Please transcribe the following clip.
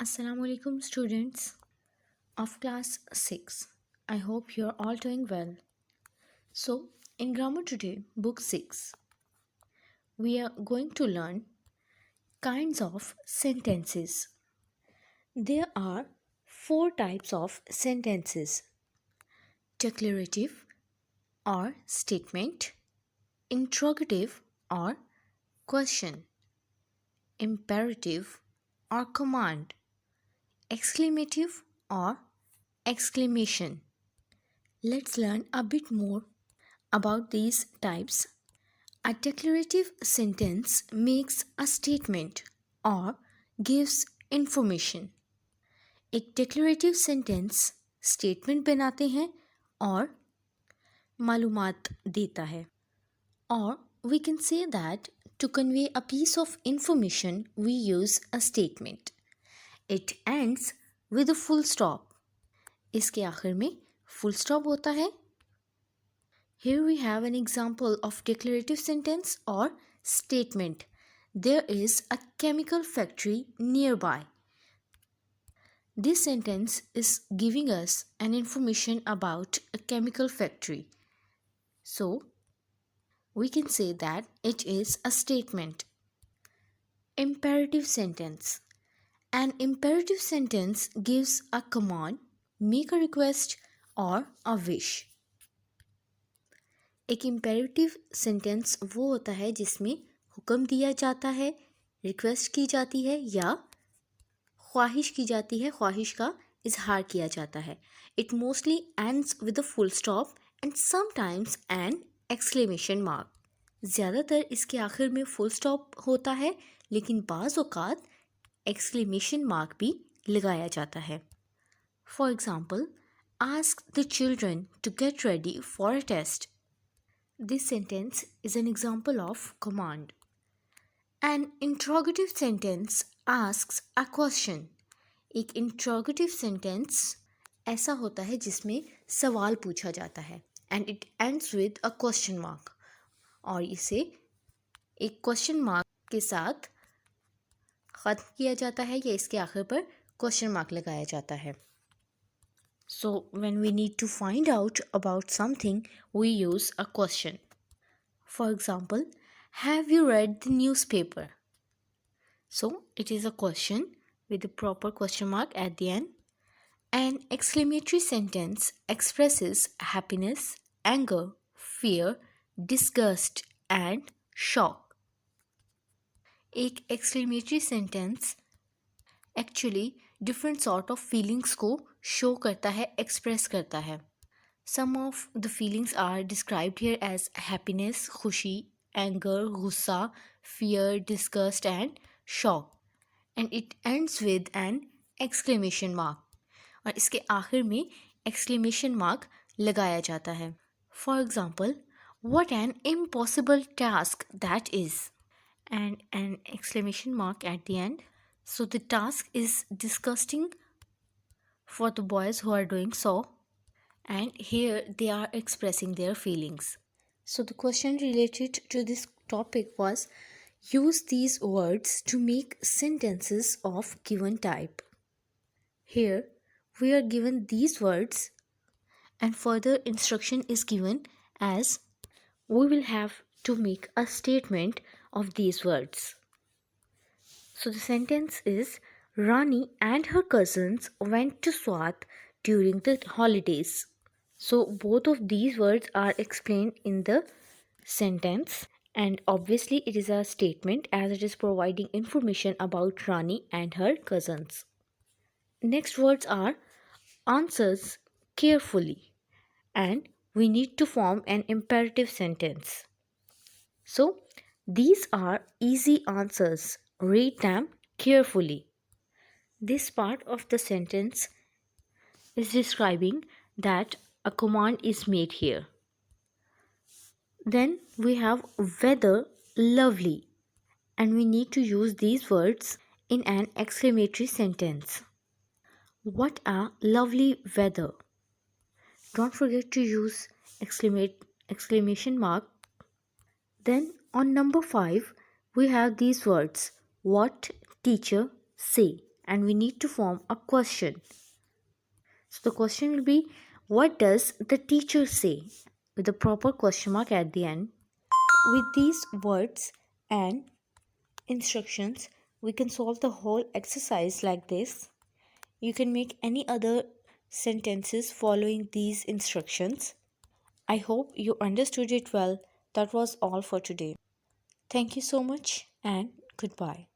Assalamualaikum students of class 6. I hope you're all doing well. So, in grammar today, book 6, we are going to learn kinds of sentences. There are four types of sentences: declarative or statement, interrogative or question, imperative or command, exclamative or exclamation. Let's learn a bit more about these types. A declarative sentence makes a statement or gives information. एक declarative sentence statement बनाते हैं और मालूमात देता है. Or we can say that to convey a piece of information we use a statement. It ends with a full stop. इसके आखिर में full stop होता है. Here we have an example of declarative sentence or statement. There is a chemical factory nearby. This sentence is giving us an information about a chemical factory. So, we can say that it is a statement. Imperative sentence. An imperative sentence gives a command, make a request or a wish. एक imperative sentence वो होता है जिसमें हुक्म दिया जाता है, request की जाती है या ख्वाहिश की जाती है, ख्वाहिश का इजहार किया जाता है. It mostly ends with a full stop and sometimes an exclamation mark. ज़्यादातर इसके आखिर में फुल स्टॉप होता है, लेकिन बाज़ औक़ात एक्सक्लेमेशन मार्क भी लगाया जाता है. For example, ask the children to get ready for a test. This sentence is an example of command. An interrogative sentence asks a question. एक interrogative sentence ऐसा होता है जिसमें सवाल पूछा जाता है and it ends with a question mark. और इसे एक question mark के साथ ख़त्म किया जाता है या इसके आखिर पर question mark लगाया जाता है. So, when we need to find out about something, we use a question. For example, have you read the newspaper? So, it is a question with a proper question mark at the end. An exclamatory sentence expresses happiness, anger, fear, disgust, and shock. एक exclamatory sentence actually different sort of feelings को show करता है, express करता है. Some of the feelings are described here as happiness, खुशी, anger, गुस्सा, fear, disgust and shock. And it ends with an exclamation mark. और इसके आखिर में exclamation mark लगाया जाता है. For example, what an impossible task that is. And an exclamation mark at the end. So the task is disgusting for the boys who are doing so. And here they are expressing their feelings. So the question related to this topic was, use these words to make sentences of given type. Here we are given these words and further instruction is given as we will have to make a statement of these words. So the sentence is, Rani and her cousins went to Swat during the holidays. So both of these words are explained in the sentence and obviously it is a statement as it is providing information about Rani and her cousins. Next words are answers carefully and we need to form an imperative sentence. So these are easy answers. Read them carefully. This part of the sentence is describing that a command is made here. Then we have weather lovely and we need to use these words in an exclamatory sentence. What a lovely weather. Don't forget to use exclamation mark. Then on number 5 we have these words, what teacher say. and we need to form a question. So the question will be, what does the teacher say? With a proper question mark at the end. With these words and instructions, we can solve the whole exercise like this. You can make any other sentences following these instructions. I hope you understood it well. That was all for today. Thank you so much and goodbye.